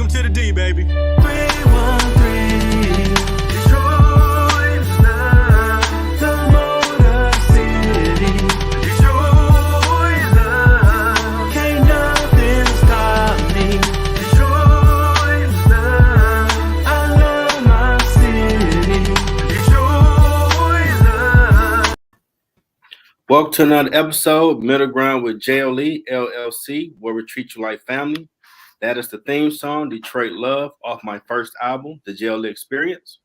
Welcome to the D, baby. 313 Detroit's love, the Motor City. Detroit's love, can't nothing stop me. Detroit's love, I love my city. Detroit's love. Welcome to another episode, Middle Ground with JLE L.L.C, where we treat you like family. That is the theme song, Detroit Love, off my first album, The JLE Experience.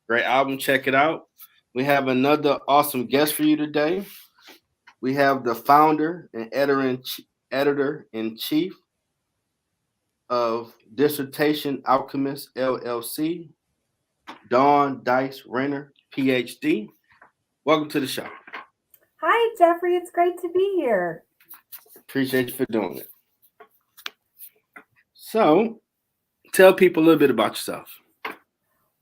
Great album, check it out. We have another awesome guest for you today. We have the founder and editor-in-chief of Dissertation Alchemist LLC, Dawn Dice Renner, PhD. Welcome to the show. Hi, Jeffrey. It's great to be here. Appreciate you for doing it. So, tell people a little bit about yourself.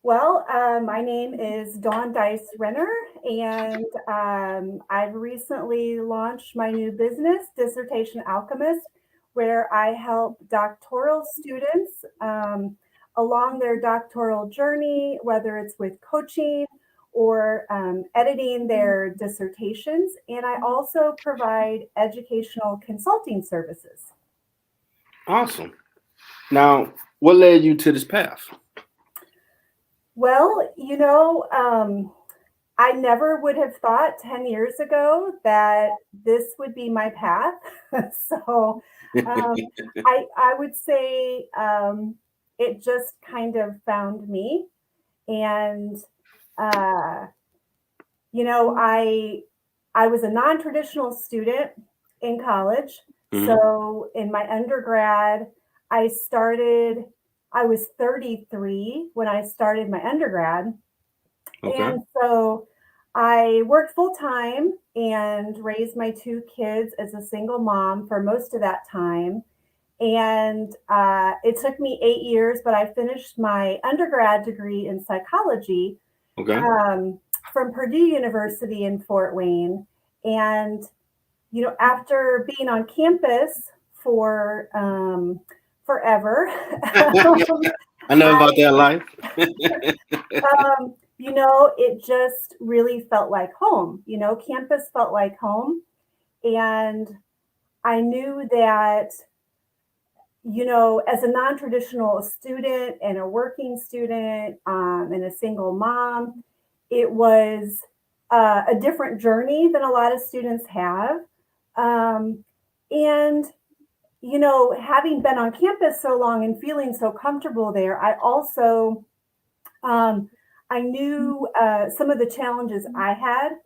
Well, my name is Dawn Dice Renner, and I've recently launched my new business, Dissertation Alchemist, where I help doctoral students along their doctoral journey, whether it's with coaching or editing their dissertations. And I also provide educational consulting services. Awesome. Now, what led you to this path? Well, I never would have thought 10 years ago that this would be my path. So I would say it just kind of found me. And, I was a non-traditional student in college. Mhm. So in my undergrad, I was 33 when I started my undergrad. Okay. And so I worked full time and raised my two kids as a single mom for most of that time. And it took me 8 years, but I finished my undergrad degree in psychology Okay. from Purdue University in Fort Wayne. And, after being on campus for forever, I know about that life. it just really felt like home. Campus felt like home. And I knew that, as a non-traditional student and a working student and a single mom, it was a different journey than a lot of students have. And having been on campus so long and feeling so comfortable there, I also, I knew some of the challenges I had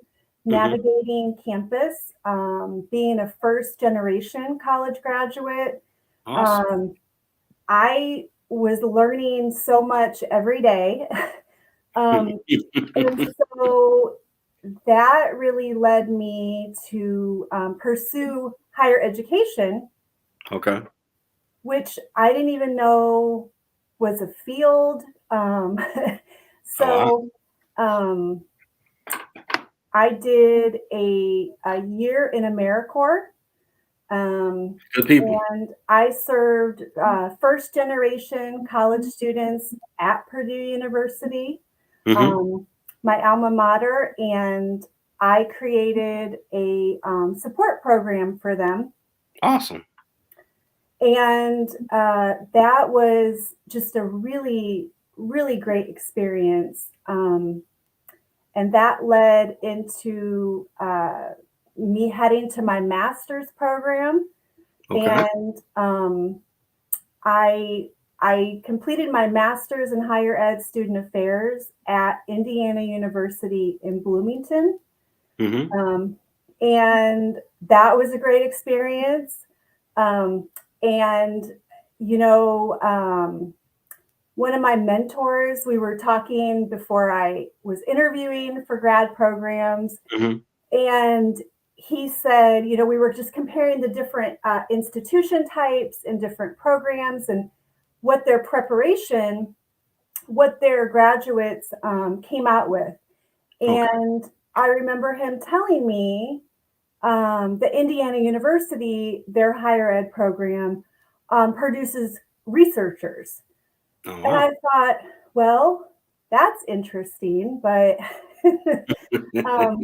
navigating campus, being a first generation college graduate. Awesome. I was learning so much every day. And so that really led me to pursue higher education, Okay. which I didn't even know was a field. I did a year in AmeriCorps, Good people. and I served first generation college students at Purdue University, Mhm. my alma mater, and I created a support program for them. Awesome. And that was just a really, really great experience. And that led into me heading to my master's program. Okay. And I completed my master's in higher ed student affairs at Indiana University in Bloomington. Mhm. And that was a great experience. And, one of my mentors, we were talking before I was interviewing for grad programs, Mhm. and he said, we were just comparing the different institution types and different programs and what their preparation, what their graduates came out with. Okay. And I remember him telling me the Indiana University, their higher ed program, produces researchers. Oh, And wow. I thought, well, that's interesting, but um,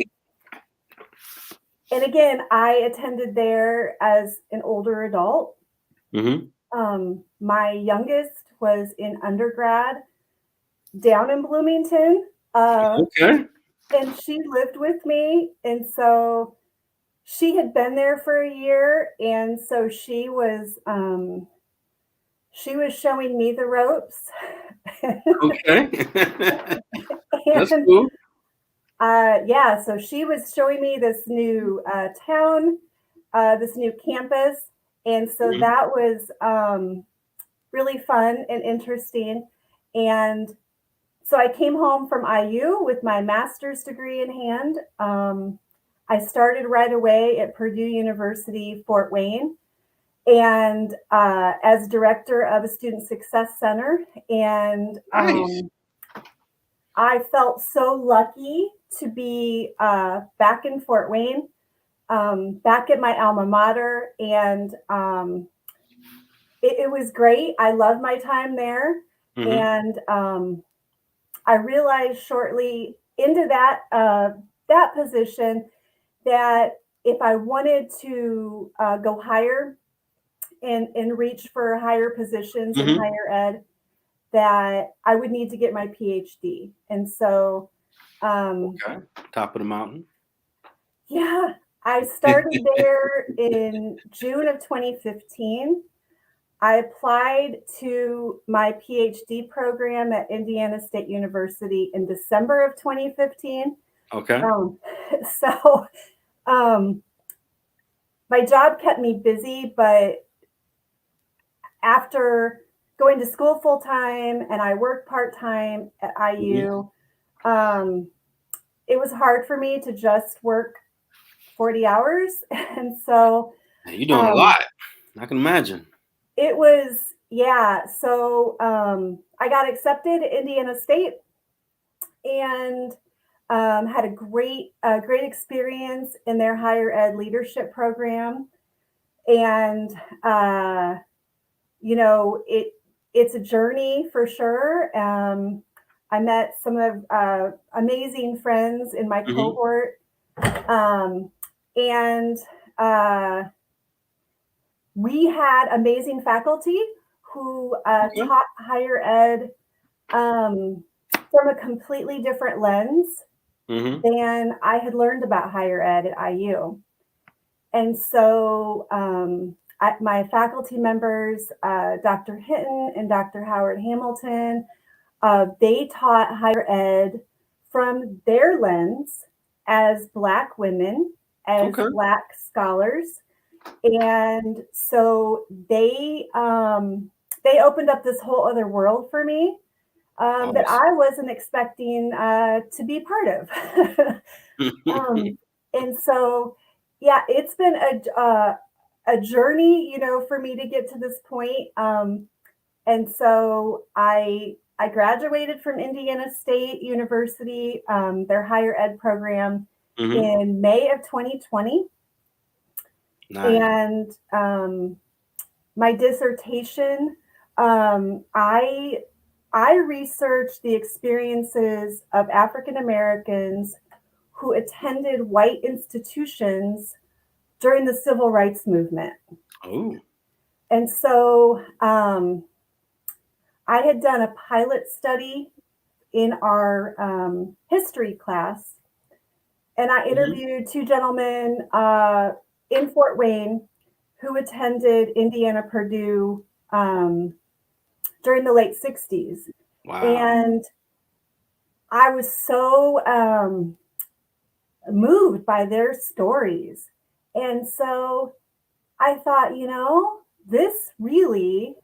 and again, I attended there as an older adult. Hmm. My youngest was in undergrad down in Bloomington, Okay. and she lived with me, and so she had been there for a year, and so she was showing me the ropes. Okay. That's And cool. yeah, so she was showing me this new town, this new campus, and so Mhm. that was really fun and interesting. And so I came home from IU with my master's degree in hand. I started right away at Purdue University, Fort Wayne, and as director of a student success center. And Nice. I felt so lucky to be back in Fort Wayne, back at my alma mater, and it was great. I loved my time there, Hmm. and I realized shortly into that position that if I wanted to go higher and reach for higher positions in Hmm. higher ed, that I would need to get my PhD. And so, um, Okay. Top of the mountain. yeah, I started there in June of 2015. I applied to my PhD program at Indiana State University in December of 2015. Okay. Um, so um, my job kept me busy, but after going to school full time and I worked part time at Hmm. IU, um, it was hard for me to just work 40 hours. And so You're doing a um, lot. I can imagine. it was, yeah. So I got accepted at Indiana State and had great experience in their higher ed leadership program. And uh, it's a journey for sure. I met some of amazing friends in my Hmm. cohort, and uh, we had amazing faculty who Okay. taught higher ed um, from a completely different lens Hmm. than I had learned about higher ed at IU. And so my faculty members, Dr. Hinton and Dr. Howard Hamilton, they taught higher ed from their lens as Black women, as Okay. Black scholars. And so they opened up this whole other world for me that Awesome. I wasn't expecting to be part of. um, and so, yeah, it's been a journey, for me to get to this point. And so I graduated from Indiana State University, their higher ed program, Hmm. in May of 2020, Nice. and my dissertation, I researched the experiences of African Americans who attended white institutions during the civil rights movement. Oh. And so I had done a pilot study in our history class, and I Hmm. interviewed two gentlemen in Fort Wayne who attended Indiana Purdue during the late 60s. Wow. And I was so moved by their stories. And so I thought, this really,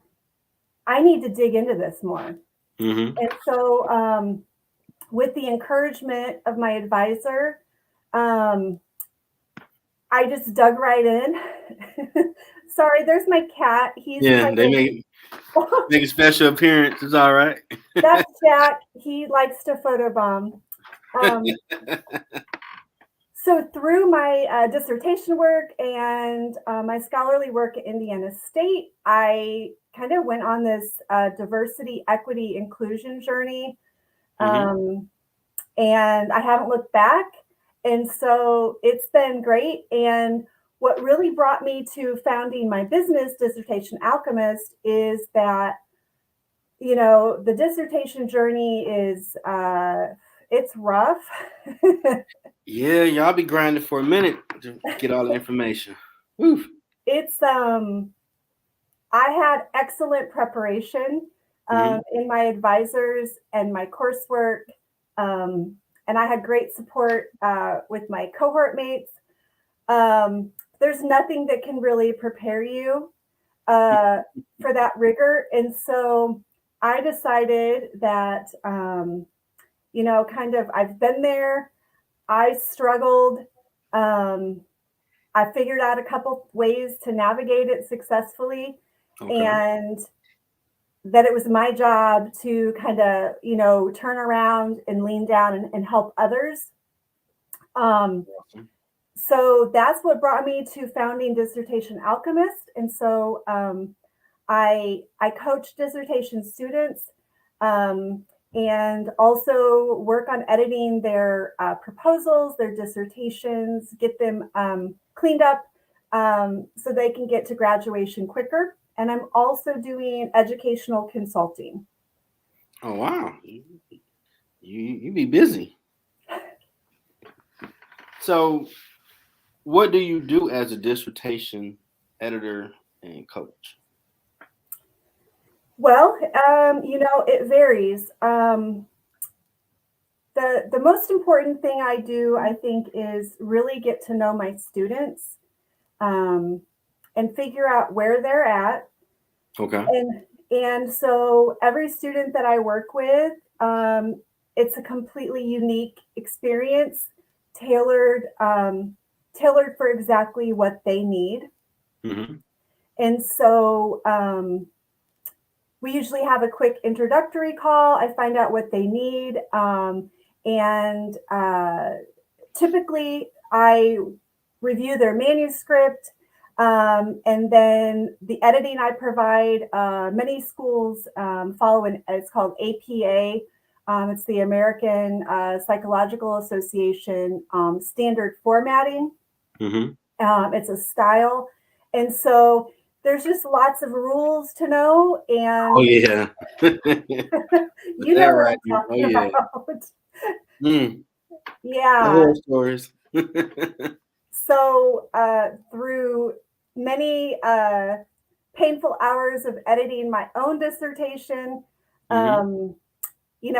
I need to dig into this more. Hmm. And so, with the encouragement of my advisor, um, I just dug right in. Sorry, there's my cat. He's Yeah, kind they of, make a special appearance. It's all right. that's Jack. He likes to photobomb. Um, So through my dissertation work and my scholarly work at Indiana State, I kind of went on this diversity, equity, inclusion journey, Mm-hmm. and I haven't looked back. And so it's been great. And what really brought me to founding my business, Dissertation Alchemist, is that the dissertation journey is it's rough. Yeah, y'all be grinding for a minute to get all the information. Woo. It's I had excellent preparation Mm-hmm. in my advisors and my coursework, and I had great support with my cohort mates. There's nothing that can really prepare you for that rigor, and so I decided that kind of I've been there. I struggled. Um, I figured out a couple ways to navigate it successfully, Okay. and that it was my job to kind of, turn around and lean down and help others. Um, Awesome. so that's what brought me to founding Dissertation Alchemist. And so I coach dissertation students and also work on editing their proposals, their dissertations, get them cleaned up so they can get to graduation quicker. And I'm also doing educational consulting. Oh wow. You be busy. So what do you do as a dissertation editor and coach? Well, it varies. The most important thing I do, I think, is really get to know my students um, and figure out where they're at. Okay. And so every student that I work with, it's a completely unique experience, tailored tailored for exactly what they need. Mm-hmm. And so we usually have a quick introductory call. I find out what they need. And typically, I review their manuscript. And then the editing I provide, many schools follow it's called APA. It's the American Psychological Association standard formatting. Mm-hmm. It's a style. And so there's just lots of rules to know. Oh And yeah. you That know what right. I'm Oh talking yeah. about. Mm. The Yeah. horror stories. So through many painful hours of editing my own dissertation, Mm-hmm. um,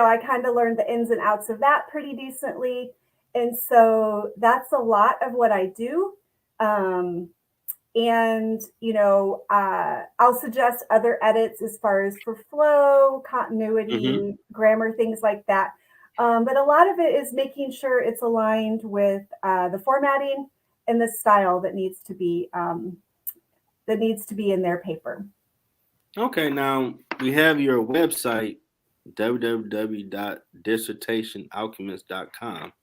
I kind of learned the ins and outs of that pretty decently. And so that's a lot of what I do. Um, and I'll suggest other edits as far as for flow, Mm-hmm. continuity, grammar, things like that. But a lot of it is making sure it's aligned with the formatting and the style that needs to be in their paper. Okay, now we have your website, www.dissertationalchemist.com.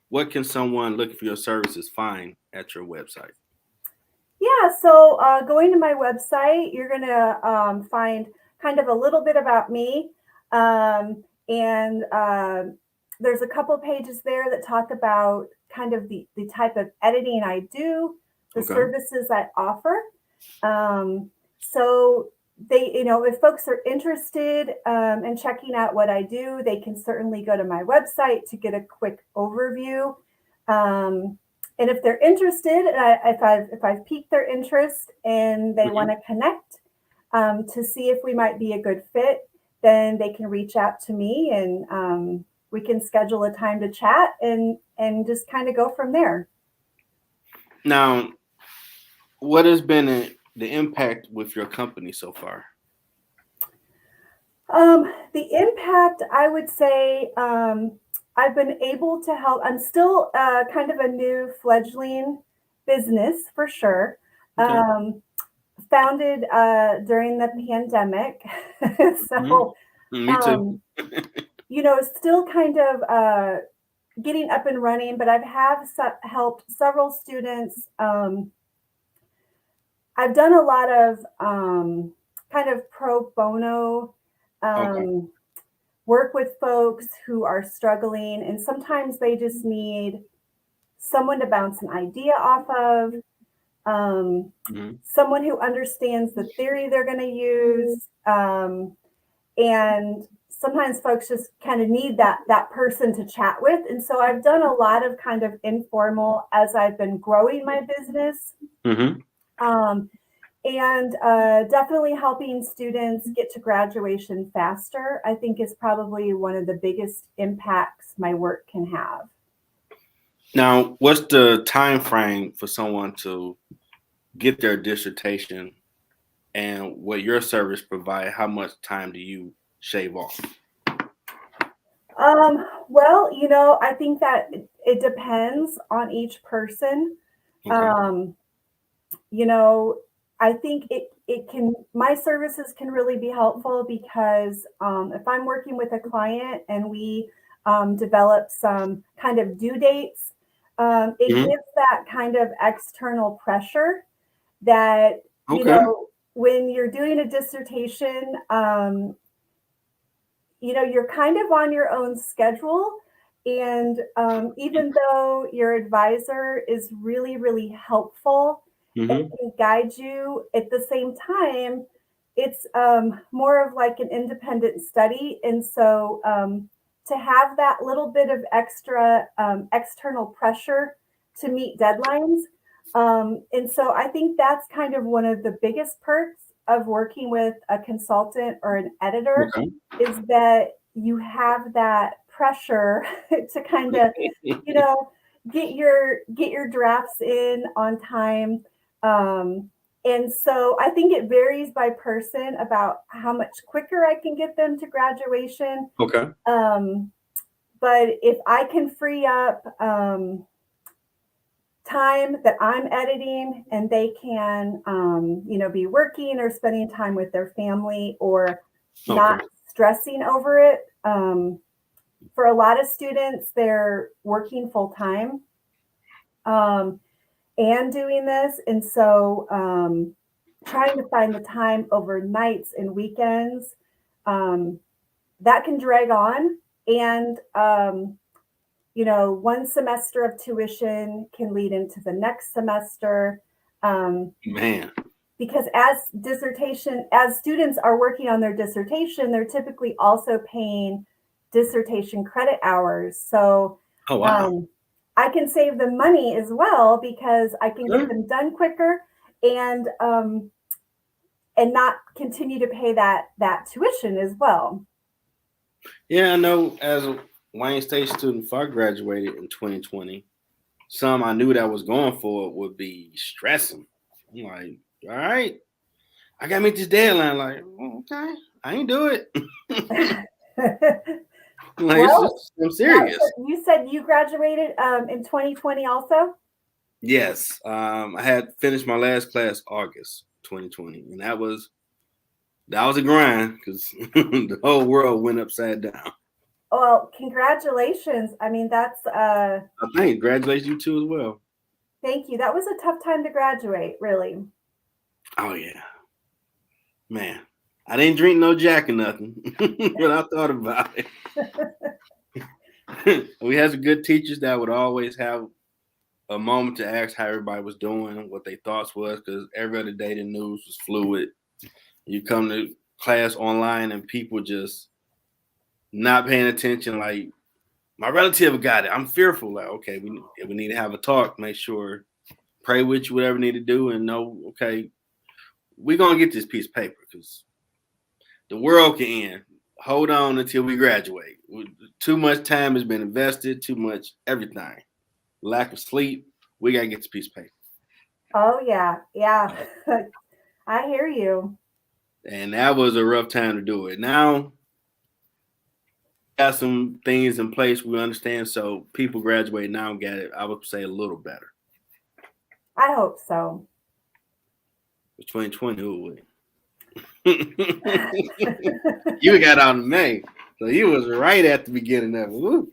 What can someone looking for your services find at your website? Yeah, so going to my website, you're going to find kind of a little bit about me. And there's a couple pages there that talk about kind of the type of editing I do, the Okay. services I offer. So if folks are interested in checking out what I do, they can certainly go to my website to get a quick overview. Um, and if they're interested, if I've piqued their interest and they want Mhm. to connect to see if we might be a good fit, then they can reach out to me and we can schedule a time to chat and just kind of go from there. Now, what has been the impact with your company so far? The impact, I would say, I've been able to help. I'm still kind of a new fledgling business for sure. Okay. Um, Founded during the pandemic. Mhm. So, Me too. um, still kind of getting up and running, but helped several students. I've done a lot of kind of pro bono Okay. work with folks who are struggling, and sometimes they just need someone to bounce an idea off of, someone who understands the theory they're going to use, and sometimes folks just kind of need that person to chat with. And so I've done a lot of kind of informal as I've been growing my business. And definitely helping students get to graduation faster, I think, is probably one of the biggest impacts my work can have. Now, what's the time frame for someone to get their dissertation, and what your service provide? How much time do you shave off? Well, I think that it depends on each person. Okay. I think my services can really be helpful because if I'm working with a client and we develop some kind of due dates, it gives that kind of external pressure that, Okay. when you're doing a dissertation, you're kind of on your own schedule. And even though your advisor is really, really helpful and can guide you, at the same time, it's more of like an independent study. And so to have that little bit of extra external pressure to meet deadlines. And so I think that's kind of one of the biggest perks of working with a consultant or an editor, Okay. is that you have that pressure to kind of, get your drafts in on time. And so I think it varies by person about how much quicker I can get them to graduation. Okay. But if I can free up time that I'm editing and they can, be working or spending time with their family or not stressing over it. For a lot of students, they're working full time and doing this. And so trying to find the time over nights and weekends, that can drag on. And one semester of tuition can lead into the next semester. Man. Because as students are working on their dissertation, they're typically also paying dissertation credit hours. So Oh, wow. I can save them money as well because I can get them done quicker and not continue to pay that tuition as well. Yeah, I know as a Wayne State student, before I graduated in 2020, some I knew that was going for it would be stressing. I'm like, all right, I gotta meet this deadline. Like, okay, I ain't do it. Like, Well, I'm serious. You said you graduated in 2020 also? Yes. I had finished my last class August 2020, and that was a grind because the whole world went upside down. Well, congratulations. I mean, that's I think congratulations you too as well. Thank you. That was a tough time to graduate, really. Oh yeah. Man, I didn't drink no Jack or nothing, but I thought about it. We had some good teachers that would always have a moment to ask how everybody was doing, what their thoughts was, because every other day the news was fluid. You come to class online and people just not paying attention. Like, my relative got it. I'm fearful. Like, okay, we need to have a talk, make sure, pray with you, whatever we need to do, and know, okay, we're going to get this piece of paper because the world can end. Hold on until we graduate. Too much time has been invested, too much everything. Lack of sleep. We got to get this piece of paper. Oh, yeah. Yeah. I hear you. And that was a rough time to do it. Now, got some things in place we understand, so people graduate now get it, I would say, a little better. I hope so. It's 2020, who you got out in May, so you was right at the beginning of it. Woo.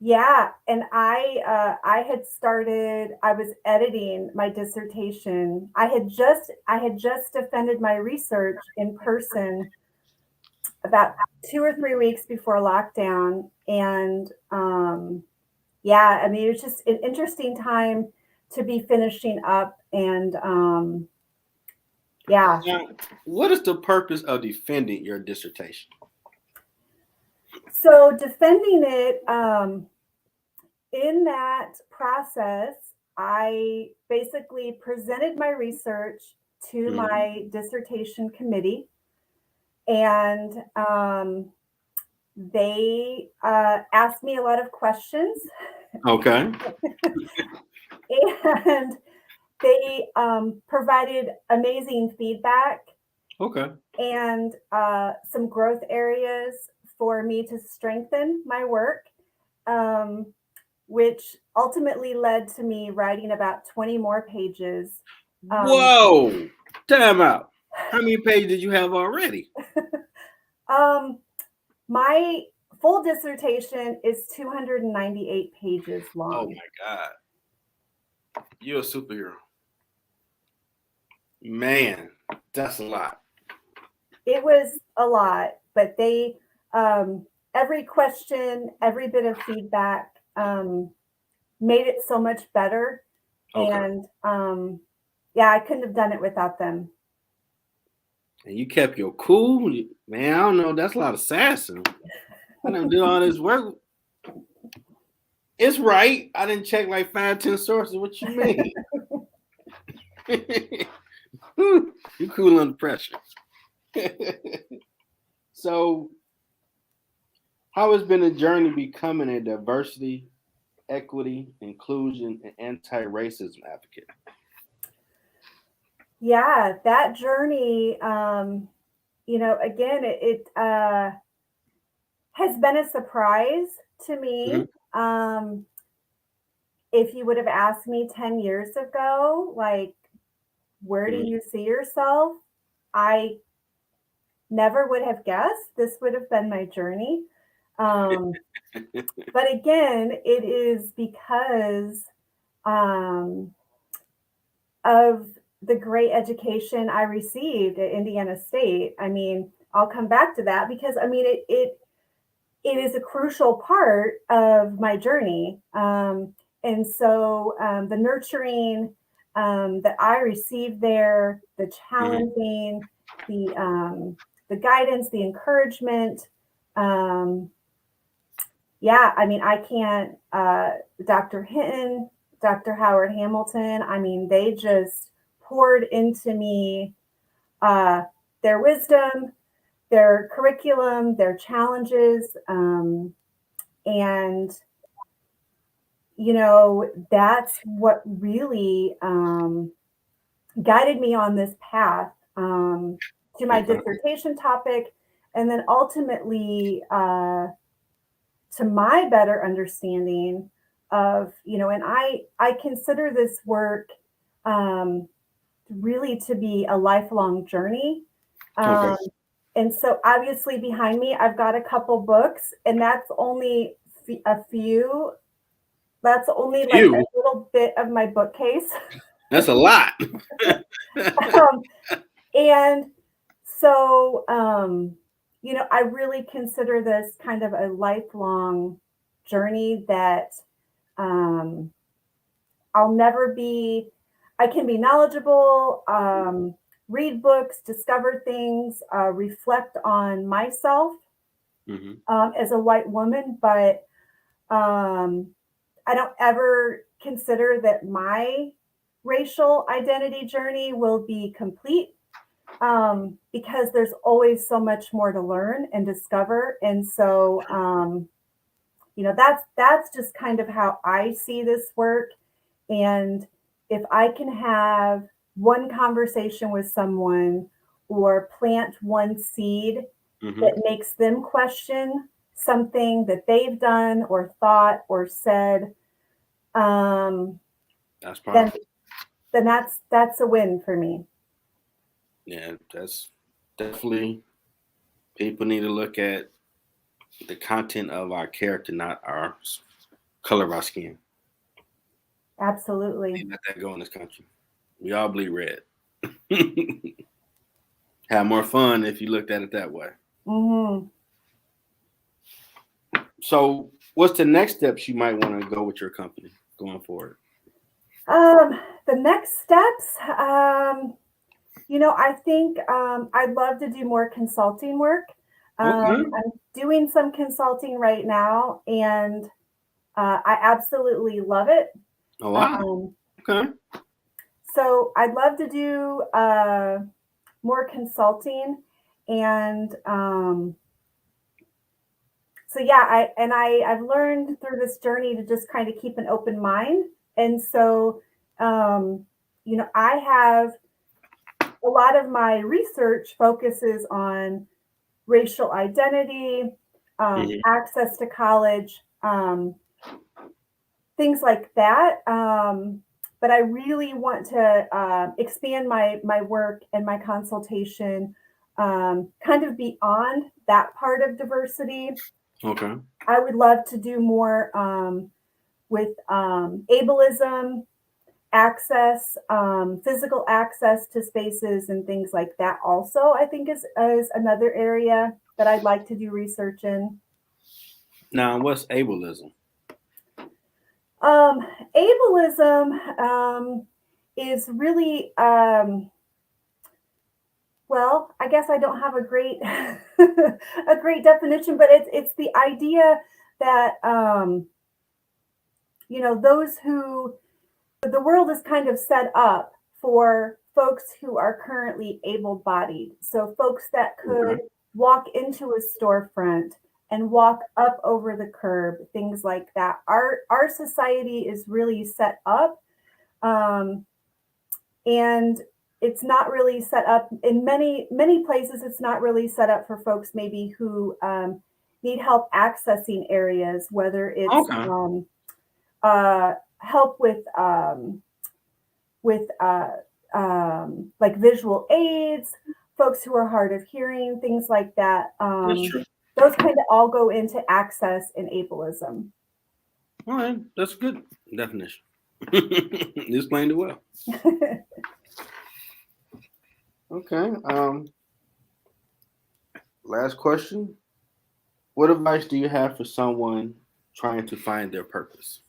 Yeah, and I had started. I was editing my dissertation. I had just defended my research in person about 2 or 3 weeks before lockdown, and yeah, I mean it was just an interesting time to be finishing up, and yeah. Now, what is the purpose of defending your dissertation? So defending it, in that process, I basically presented my research to Mhm. my dissertation committee, and they asked me a lot of questions, Okay. and they provided amazing feedback Okay. and some growth areas for me to strengthen my work. Um, which ultimately led to me writing about 20 more pages. Um, Whoa. Time out. How many pages did you have already? um, my full dissertation is 298 pages Oh long. my God. You're a superhero. Man, that's a lot. It was a lot, but um, every question, every bit of feedback made it so much better. Okay. And yeah, I couldn't have done it without them. And you kept your cool. Man, I don't know. That's a lot of sassing. I done did all this work. It's right. I didn't check like 5, 10 sources. What you mean? You cool under pressure. So, how has been the journey becoming a diversity, equity, inclusion, and anti-racism advocate? Yeah, that journey, again, it has been a surprise to Mhm. me. If you would have asked me 10 years ago, like, where do Mhm. you see yourself? I never would have guessed this would have been my journey. Um, but again, it is because um, of the great education I received at Indiana State. I mean, I'll come back to that because I mean, it is a crucial part of my journey. And so the nurturing that I received there, the Mhm. challenging, the guidance, the encouragement. Um, yeah, I mean, I can't, Dr. Hinton, Dr. Howard Hamilton, I mean, they just poured into me uh, their wisdom, their curriculum, their challenges. And that's what really guided me on this path to my Okay. dissertation topic, and then ultimately to my better understanding of and I consider this work um, really to be a lifelong journey. Okay. um, and so obviously behind me I've got a couple books, and that's only a few. That's only like a You. little bit of my bookcase. That's a lot. um, and so, I really consider this kind of a lifelong journey that um, I'll never be, I can be knowledgeable, read books, discover things, reflect on myself Mhm. as a white woman, but um, I don't ever consider that my racial identity journey will be complete because there's always so much more to learn and discover. And so, that's just kind of how I see this work. And if I can have one conversation with someone or plant one seed Mhm. that makes them question something that they've done or thought or said, um, That's then powerful. that's a win for me. Yeah, that's definitely people need to look at the content of our character, not ours. color of our skin. Absolutely. Can't let that go in this country. We all bleed red. Have more fun if you looked at it that way. Mm-hmm. So, what's the next steps you might want to go with your company going forward? The next steps, I think I'd love to do more consulting work. Okay. I'm doing some consulting right now, and I absolutely love it. Oh wow. Um, Okay. so I'd love to do more consulting, and so yeah, I've learned through this journey to just kind of keep an open mind, and so I have a lot of my research focuses on racial identity, Mhm. access to college, things like that. But I really want to expand my work and my consultation kind of beyond that part of diversity. Okay. I would love to do more with ableism, access, physical access to spaces and things like that. Also, I think is another area that I'd like to do research in. Now, what's ableism? Ableism is really well, I guess I don't have a great a great definition, but it's the idea that those who the world is kind of set up for folks who are currently able-bodied. So folks that could Okay. walk into a storefront and walk up over the curb, things like that. Our society is really set up, um, and it's not really set up in many places. It's not really set up for folks maybe who need help accessing areas, whether it's Okay. help with like visual aids, folks who are hard of hearing, things like that. That's true. Those kind of all go into access and ableism. All right. That's a good definition. You explained it well. Okay. Last question. What advice do you have for someone trying to find their purpose?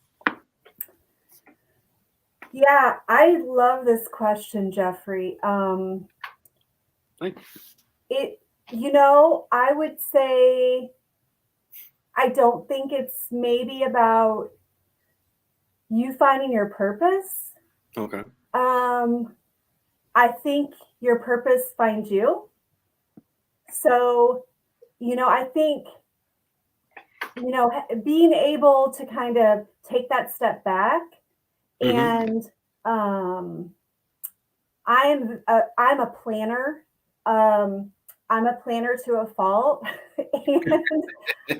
Yeah, I love this question, Jeffrey. Thank I would say I don't think it's maybe about you finding your purpose. you. Okay. I think your purpose finds you. So, I think, being able to kind of take that step back Mm-hmm. and um, I'm a planner. Um, I'm a planner to a fault, and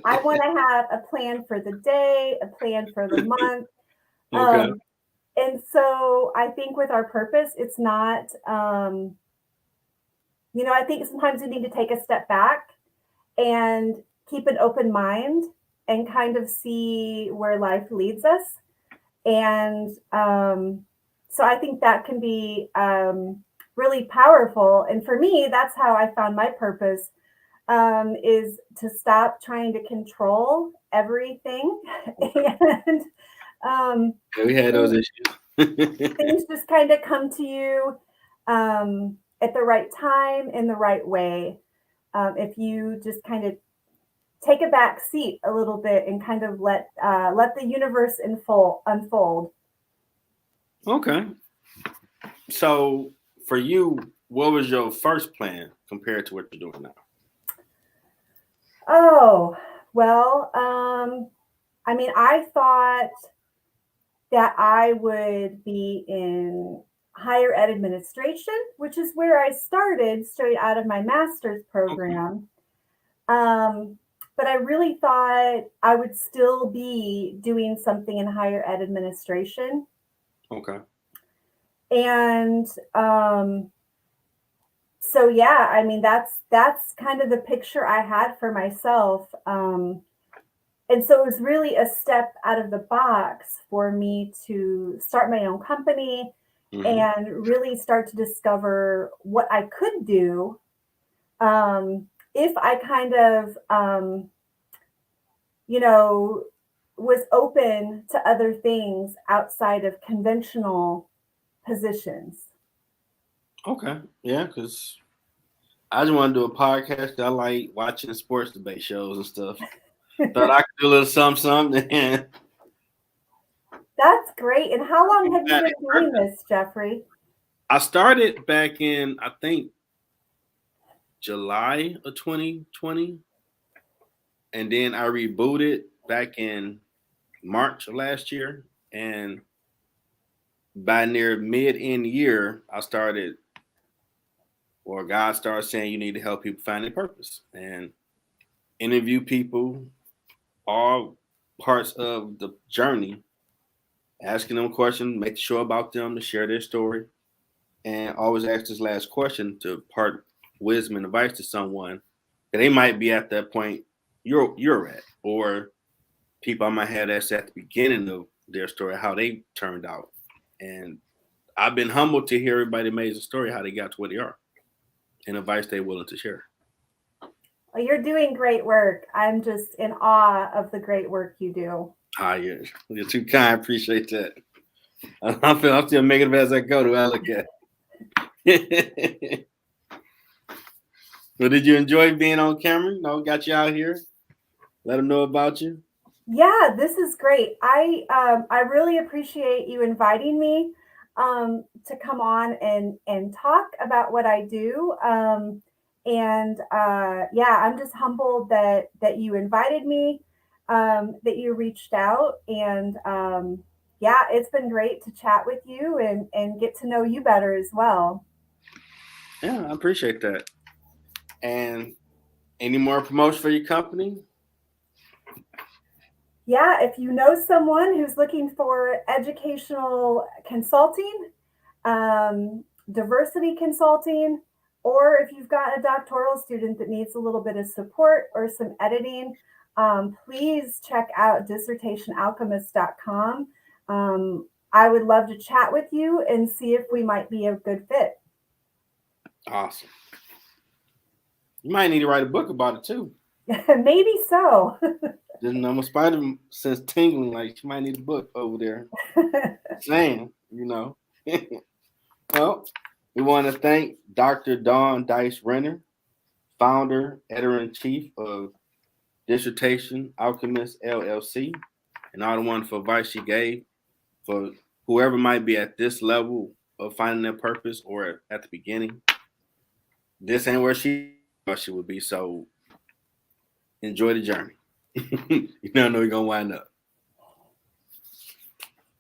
I want to have a plan for the day, a plan for the month. Okay. And so I think with our purpose, it's not, I think sometimes we need to take a step back and keep an open mind and kind of see where life leads us. And so I think that can be really powerful. And for me, that's how I found my purpose, is to stop trying to control everything and Yeah, we had those things, issues. things just kind of come to you at the right time in the right way. If you just kind of take a back seat a little bit and kind of let the universe unfold. Okay. So for you, what was your first plan compared to what you're doing now? Oh, well, I mean, I thought that I would be in higher ed administration, which is where I started straight out of my master's Okay. program. Um, but I really thought I would still be doing something in higher ed administration. Okay. And so yeah, I mean that's kind of the picture I had for myself. And so it was really a step out of the box for me to start my own company and really start to discover what I could do if I kind of, you know, was open to other things outside of conventional positions. Okay. Yeah, because I just want to do a podcast. I like watching sports debate shows and stuff. Thought I could do a little something. And That's great. And how long have you been doing this, Jeffrey? I started back in, I think, July of 2020. And then I rebooted back in March of last year. And by near mid-end year, God started saying you need to help people find their purpose and interview people, all parts of the journey, asking them questions, making sure about them to share their story, and always ask this last question to impart wisdom and advice to someone that they might be at that point you're at, or people I might have that's at the beginning of their story, how they turned out. And I've been humbled to hear everybody's amazing story, how they got to where they are, and advice they're willing to share. Well, you're doing great work. I'm just in awe of the great work you do. You're too kind. Appreciate that. I'm still making it as I go to look at. So did you enjoy being on camera? No, got you out here. Let them know about you. Yeah, this is great. I really appreciate you inviting me to come on and talk about what I do. And yeah, I'm just humbled that you invited me, that you reached out, and yeah, it's been great to chat with you and get to know you better as well. Yeah, I appreciate that. And any more promotion for your company? Yeah, if you know someone who's looking for educational consulting, diversity consulting, or if you've got a doctoral student that needs a little bit of support or some editing, please check out dissertationalchemist.com. I would love to chat with you and see if we might be a good fit. Awesome. You might need to write a book about it too. Maybe so. Didn't know my spider sense tingling, like she might need a book over there. Saying, Well, we want to thank Dr. Dawn Dice Renner, founder, editor-in-chief of Dissertation Alchemist LLC, and all the wonderful advice she gave for whoever might be at this level of finding their purpose or at the beginning. This ain't where she would be, so enjoy the journey. You don't know you're gonna wind up.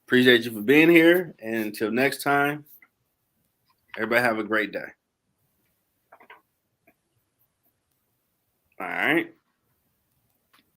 Appreciate you for being here, and until next time, everybody have a great day. All right.